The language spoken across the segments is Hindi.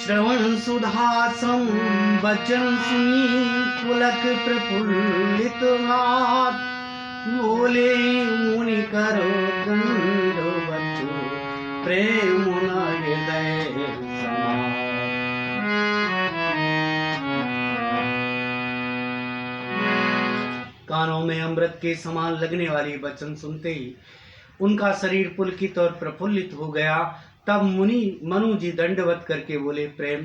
श्रवण सुधासम वचन सुनी पुलक प्रफुल्लित हाथ बोले मुनि करो दंडवत प्रेम न हृदय समात। कानों में अमृत के समान लगने वाली वचन सुनते ही उनका शरीर पुलकित और प्रफुल्लित हो गया। तब मुनि मनु जी दंडवत करके बोले, प्रेम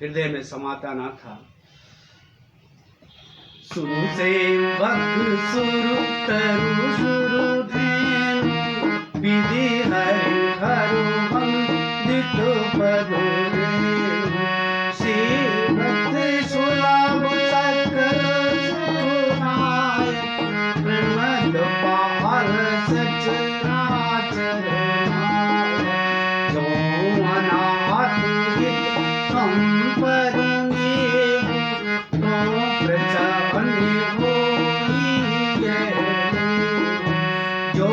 हृदय में समाता ना था। सुरु से वक्र सुरु तरु सुरु धेनु विधि हरि हरु वंदित पद रेणु सेवत सुलभ सकल सुखदायक प्रमद पाल सचराचर जो अनाथ हित संपरुने तो प्रचवनि होइए जो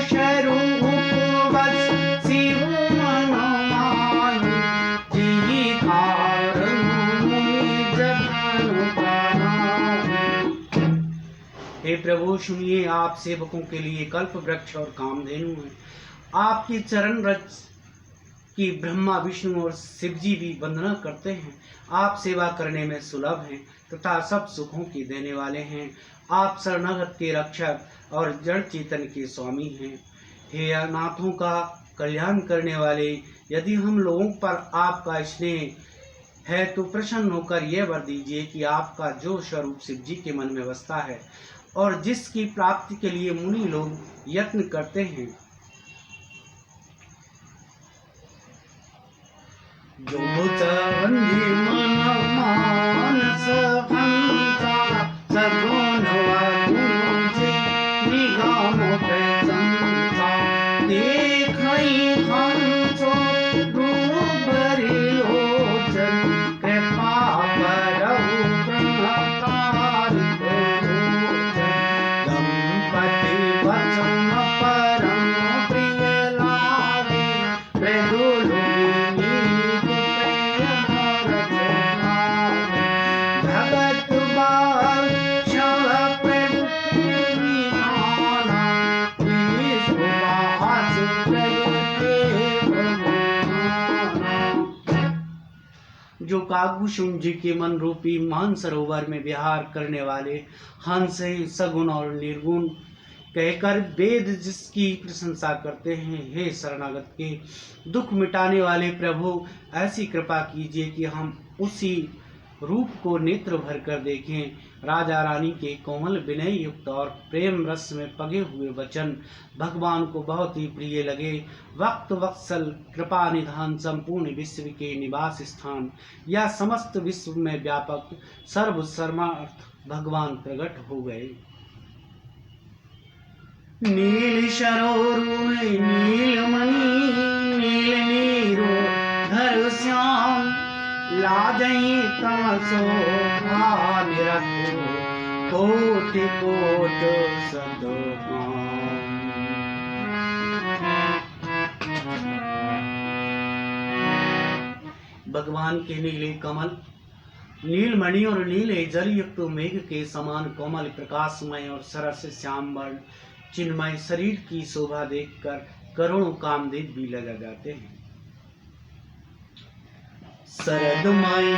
शरु उपवस शिव मन माहि जिहि कारण मुनि जतन पानाहि। हे प्रभु सुनिए, आप सेवकों के लिए कल्प वृक्ष और कामधेनु है। आपकी चरण रज की ब्रह्मा विष्णु और शिव जी भी वंदना करते हैं। आप सेवा करने में सुलभ हैं तथा सब सुखों की देने वाले हैं। आप शरणागत के रक्षक और जड़ चेतन के स्वामी हैं। हे अनाथों का कल्याण करने वाले, यदि हम लोगों पर आपका स्नेह है तो प्रसन्न होकर यह वर दीजिए कि आपका जो स्वरूप शिव जी के मन में बसता है और जिसकी प्राप्ति के लिए मुनि लोग यत्न करते हैं, जो चवंदी मन मानस हंसा सगुण वगुण निगम प्रशंसा देखई हंसो रूपरि लोचन कृपा परहु प्रणतारि गोचन दंपति वचन परम प्रिय लागे मृदुल जो काकभूषण जी के मन रूपी मान सरोवर में विहार करने वाले हंस है, सगुण और निर्गुण कहकर वेद जिसकी प्रशंसा करते हैं। हे शरणागत के दुख मिटाने वाले प्रभु, ऐसी कृपा कीजिए कि हम उसी रूप को नेत्र भर कर देखें। राजा रानी के कोमल विनय युक्त और प्रेम रस में पगे हुए वचन भगवान को बहुत ही प्रिय लगे। वक्त वत्सल कृपा निधान संपूर्ण विश्व के निवास स्थान या समस्त विश्व में व्यापक सर्व सर्वार्थ भगवान प्रकट हो गए। नील सरोरु नीलमणि नील नीरो धर श्याम लाजई तमसो निरखो कोटि कोट सदो भगवान के नीले कमल नीलमणि और नीले जल युक्त मेघ के समान कोमल प्रकाशमय और सरस श्याम वर्ण चिन्मय शरीर की शोभा देखकर करोड़ों कामदेव भी लगा जाते हैं। शरदमय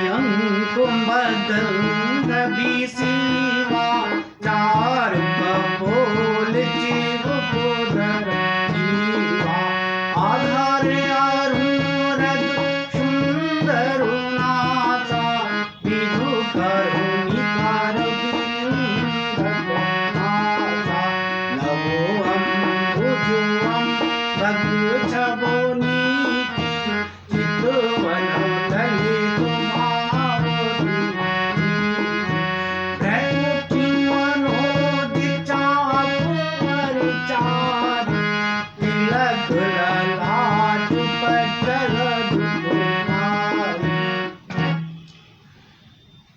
कुंभदल रवि सीमा चार कपोल चिरपोधर जीवा आधार अरुणरद सुंदर नाचा विधु करुणिकार नाचा नभो अम्बुजुअम भद्र छबोनी चितवन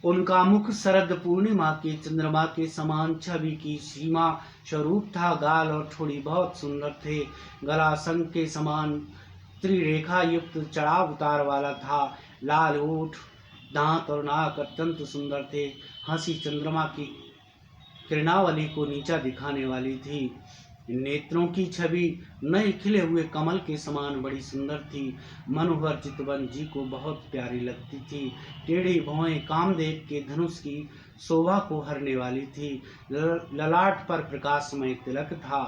उनका मुख शरद पूर्णिमा के चंद्रमा के समान छवि की सीमा स्वरूप था। गाल और ठोड़ी बहुत सुंदर थे। गला शंख के समान त्रिरेखा युक्त चढ़ाव उतार वाला था। लाल होठ, दांत और नाक अत्यंत सुंदर थे। हंसी चंद्रमा की किरणावली को नीचा दिखाने वाली थी। नेत्रों की छवि नए खिले हुए कमल के समान बड़ी सुंदर थी। मनोहर चितवन जी को बहुत प्यारी लगती थी। टेढ़ी भौहें कामदेव के धनुष की शोभा को हरने वाली थी। ललाट पर प्रकाशमय तिलक था।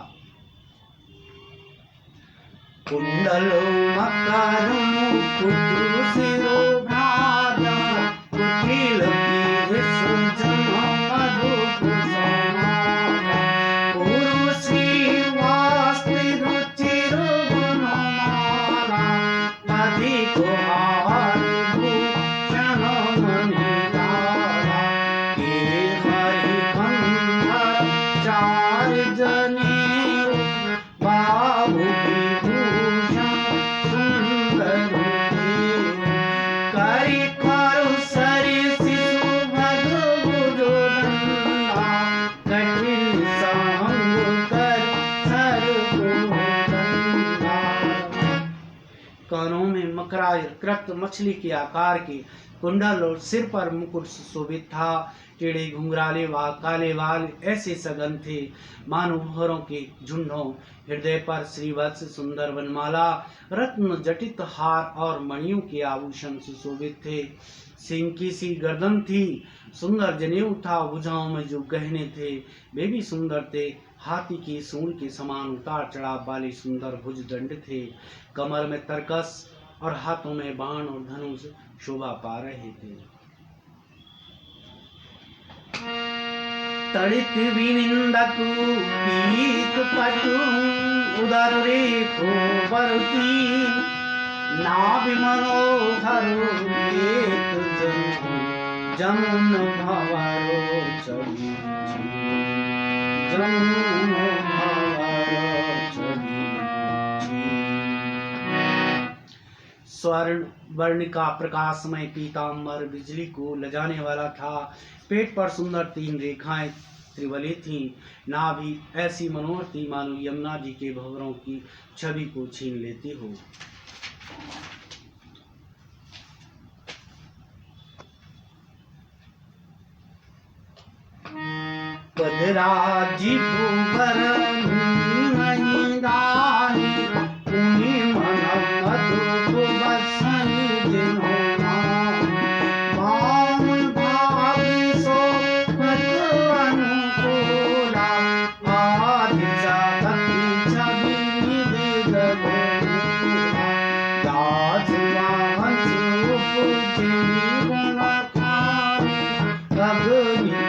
कुंडलो मकरम कुटु शिरोभारम कुटिल कानों में मकराकृत मछली के आकार के कुंडल और सिर पर मुकुट सुशोभित था। टेढ़े घुंघराले काले बाल ऐसे सघन थे मानो भौरों के झुंडों। हृदय पर श्रीवत्स सुंदर वनमाला, रत्न जटित हार और मणियों के आभूषण सुशोभित थे। सिंह की सी गर्दन थी, सुंदर जनेऊ था। भुजाओं में जो गहने थे वे भी सुंदर थे। हाथी की सूंड के समान उतार चढ़ाव वाले सुंदर भुजदंड थे। कमर में तरकस और हाथों में बाण और धनुष शोभा पा रहे थे। तड़ित विनिंदक पीत पटु उदर रेखो बरती नाभि मनोहर लेत जमुन भंवरो चढ़ी जमुन भंवरो चढ़ी। स्वर्ण वर्ण का प्रकाशमय पीतांबर बिजली को लजाने वाला था। पेट पर सुंदर 3 रेखाएं त्रिवली थीं। नाभि ऐसी मनोहर थी मानो यमुना जी के भंवरों की छवि को छीन लेती हो। पदराजी भूवर नहीं दानी उन्हीं मन मधु बसन जिनो माम भाग सो अनुकूला आदि जागति छवि निधि दास वाहन उपजे गुण खानी अग्नि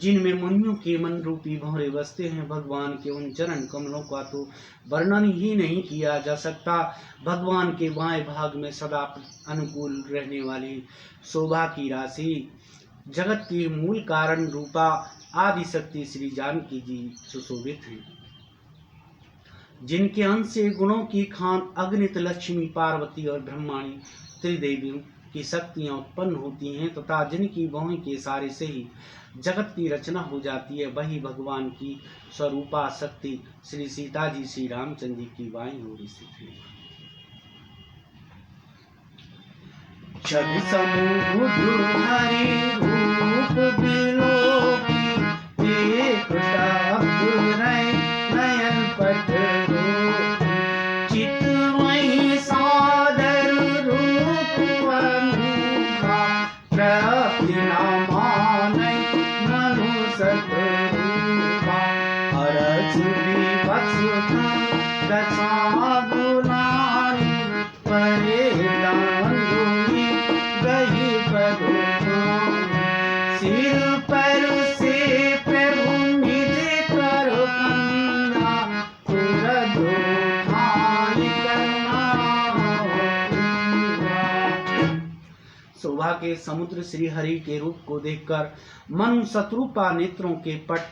जिनमें मुनियों के मन रूपी भंवरे बसते हैं। भगवान के उन चरण कमलों का तो वर्णन ही नहीं किया जा सकता। भगवान के बाएं भाग में सदा अनुकूल रहने वाली शोभा की राशि जगत की मूल कारण रूपा आदि शक्ति श्री जानकी जी सुशोभित हैं। जिनके अंश से गुणों की खान अग्नित लक्ष्मी पार्वती और ब्रह्माणी त्रिदेवियों की शक्तियां उत्पन्न होती हैं तथा जिनकी भौहें के सारे से ही जगत की रचना हो जाती है, वही भगवान की स्वरूपा शक्ति श्री सीता जी श्री रामचंद्र जी की बाईं ओर स्थित है। छवि समूह हरि रूप बिलोकी एक नयन पट चित वही सादर रूप अनूठा प्राप्ति न मानै मनु सतरूपा अरज विवत्स दशा गुणानी परे दानुई गही सिर पर से प्रभु निज करो कंदा तुरदो ठाई करना। शोभा के समुद्र श्री हरि के रूप को देखकर मन शत्रुपा नेत्रों के पट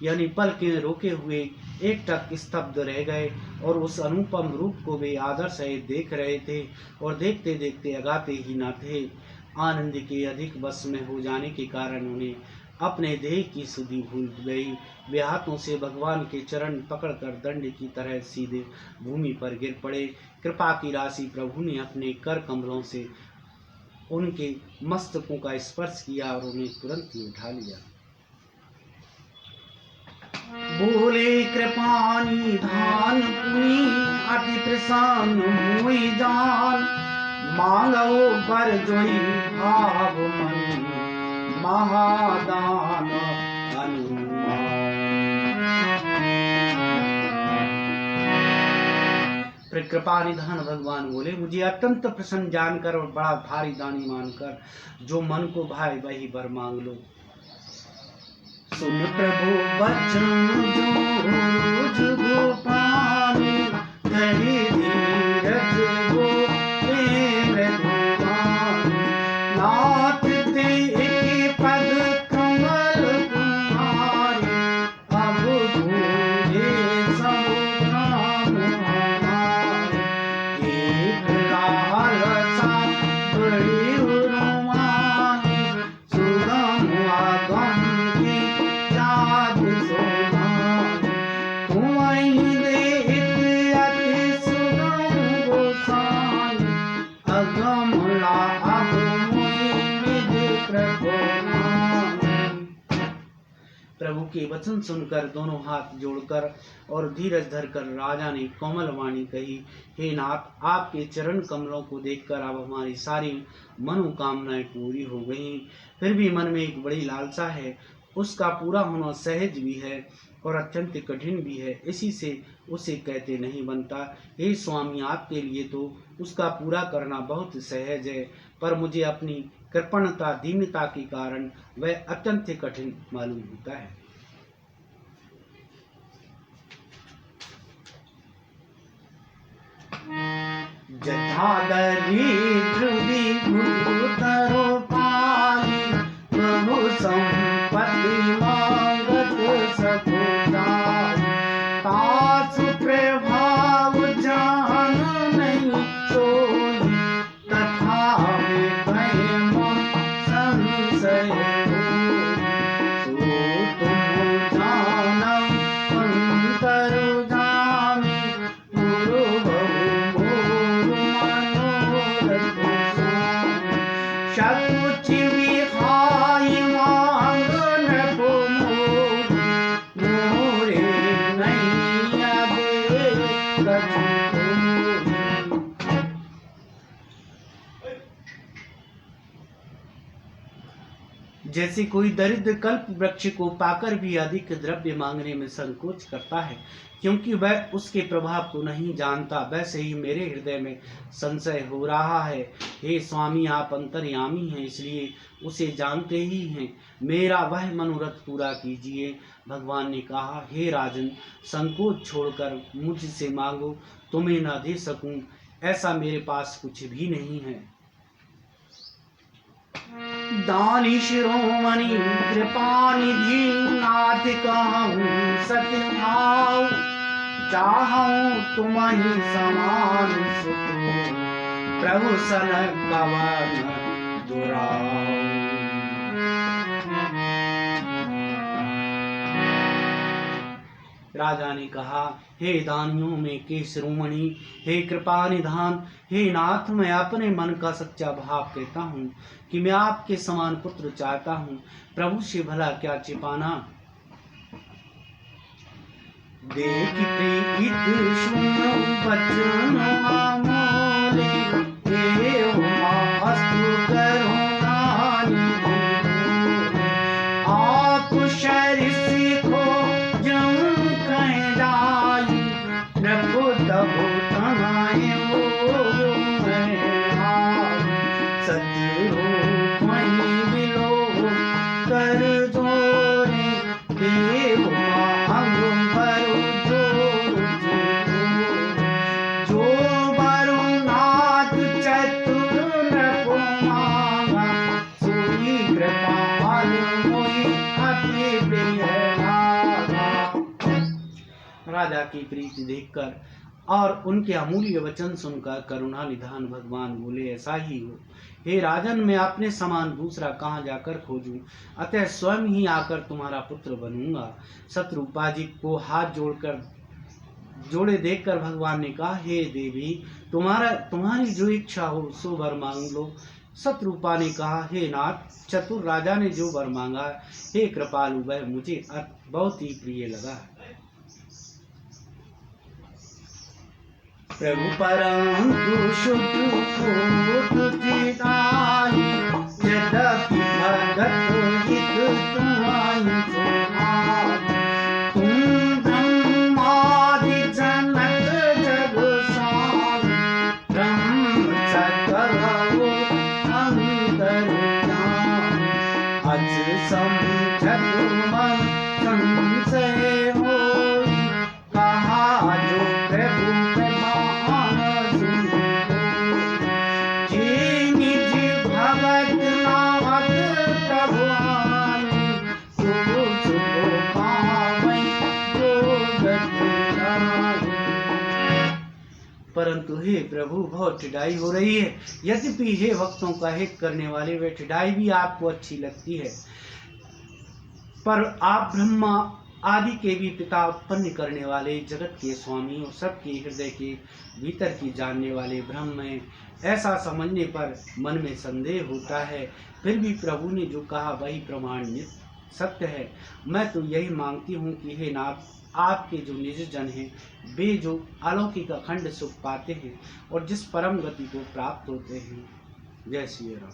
यानी पल के रोके हुए एकटक स्तब्ध रह गए और उस अनुपम रूप को वे आदर सहित देख रहे थे और देखते देखते अगाते ही न थे। आनंद के अधिक बस में हो जाने के कारण उन्हें अपने देह की सुधि भूल गई। वे हाथों से भगवान के चरण पकड़कर दंड की तरह सीधे भूमि पर गिर पड़े। कृपा की राशि प्रभु ने अपने कर कमलों से उनके मस्तकों का स्पर्श किया और उन्हें तुरंत ही उठा लिया। बोले कृपा निधान पुनि अति प्रसन्न हुई जान, मांगो बर जोई भाव मन महादान हनुमान। कृपा निधान भगवान बोले, मुझे अत्यंत प्रसन्न जानकर और बड़ा भारी दानी मानकर जो मन को भाई वही वर मांग लो। सुन प्रभु वचन जो गोपानी धरि धीरज गो प्रेम धुमानी, नाथ ते एक पद कमल तुम्हारे, अब भूले सब काम हमारे। एक लालसा बड़ी उर्मानी, सुगम आगम की जात सोहानी, तुम्हीं देत अति सुगम गोसाई, अगम लाभ मोहि निज प्रभु नामी। प्रभु के वचन सुनकर दोनों हाथ जोड़कर और धीरज धरकर राजा ने कोमल वाणी कही, हे नाथ, आपके चरण कमलों को देखकर अब हमारी सारी मनोकामनाएं पूरी हो गई। फिर भी मन में एक बड़ी लालसा है, उसका पूरा होना सहज भी है और अत्यंत कठिन भी है, इसी से उसे कहते नहीं बनता। हे स्वामी, आपके लिए तो उसका पूरा करना बहुत सहज है, पर मुझे अपनी कृपणता दीनता के कारण वह अत्यंत कठिन मालूम होता है। जटाधरी ध्रुवी भूतरो पाई, प्रभु संपत्ति मांगत सको जाई, तासु प्रभाव जान नहीं सोई, तथा विभय मम संशय होई, सो तुम जानम अंतर जामी, गुरु बहु मोर मनोरथ स्वामी, शतुचि विहाई मांगन को मोरी, मोरे नहीं अबे कछु कोई। जैसे कोई दरिद्र कल्प वृक्ष को पाकर भी अधिक द्रव्य मांगने में संकोच करता है, क्योंकि वह उसके प्रभाव को नहीं जानता, वैसे ही मेरे हृदय में संशय हो रहा है। हे स्वामी, आप अंतर्यामी हैं, इसलिए उसे जानते ही हैं, मेरा वह मनोरथ पूरा कीजिए। भगवान ने कहा, हे राजन, संकोच छोड़कर मुझसे मांगो, तुम्हें न दे सकूं ऐसा मेरे पास कुछ भी नहीं है। दानी शिरोमणि कृपा निधि, नाथ कहूँ सत्य भाव, चाहूँ तुम्हीं समान सुख, प्रभु सन कवन दुराऊ। राजा ने कहा, हे दानियों में के शिरोमणि, हे कृपा निधान, हे नाथ, मैं अपने मन का सच्चा भाव कहता हूँ कि मैं आपके समान पुत्र चाहता हूँ। प्रभु से भला क्या छिपाना। देख प्रीत सुनो बचन अमोले, हे उमास्तु करुणानि भूले, आप शरीर सीखो जम कह जाई, प्रभु तबु तनाए वो मैं आई, सतरूप मही मिलो कर जोरे, देव मांग भरो जो बरु नाथ राजा की प्रीति देखकर और उनके अमूल्य वचन सुनकर करुणा निधान भगवान बोले, ऐसा ही हो हे राजन, मैं अपने समान दूसरा कहाँ जाकर खोजूं, अतः स्वयं ही आकर तुम्हारा पुत्र बनूंगा। शत्रुपा जी को हाथ जोड़े देखकर भगवान ने कहा, हे देवी, तुम्हारी जो इच्छा हो सो वर मांग लो। शत्रुपा ने कहा, हे नाथ, चतुर राजा ने जो वर मांगा, हे कृपालु, वह मुझे बहुत ही प्रिय लगा। प्रभु परंतु शुद्ध को तुझिताई, यद्यपि भगत हित तुम्हारी सुहाई। तुम ब्रह्मादि जनक जग स्वामी, ब्रह्म सकल अंतर्यामी। अज समझत मन संशय होई, कहा जो प्रभु परंतु हे प्रभु, बहुत ठिठाई हो रही है। यद्यपि हे भक्तों का हित करने वाले, वे ठिठाई भी आपको अच्छी लगती है, पर आप ब्रह्मा आदि के भी पिता, उत्पन्न करने वाले, जगत के स्वामी और सबके हृदय के भीतर की जानने वाले ब्रह्म हैं। ऐसा समझने पर मन में संदेह होता है, फिर भी प्रभु ने जो कहा वही प्रमाणित सत्य है। मैं तो यही मांगती हूँ कि हे नाथ, आपके जो निज जन हैं, वे जो अलौकिक अखंड सुख पाते हैं और जिस परम गति को प्राप्त होते हैं। जय श्री राम।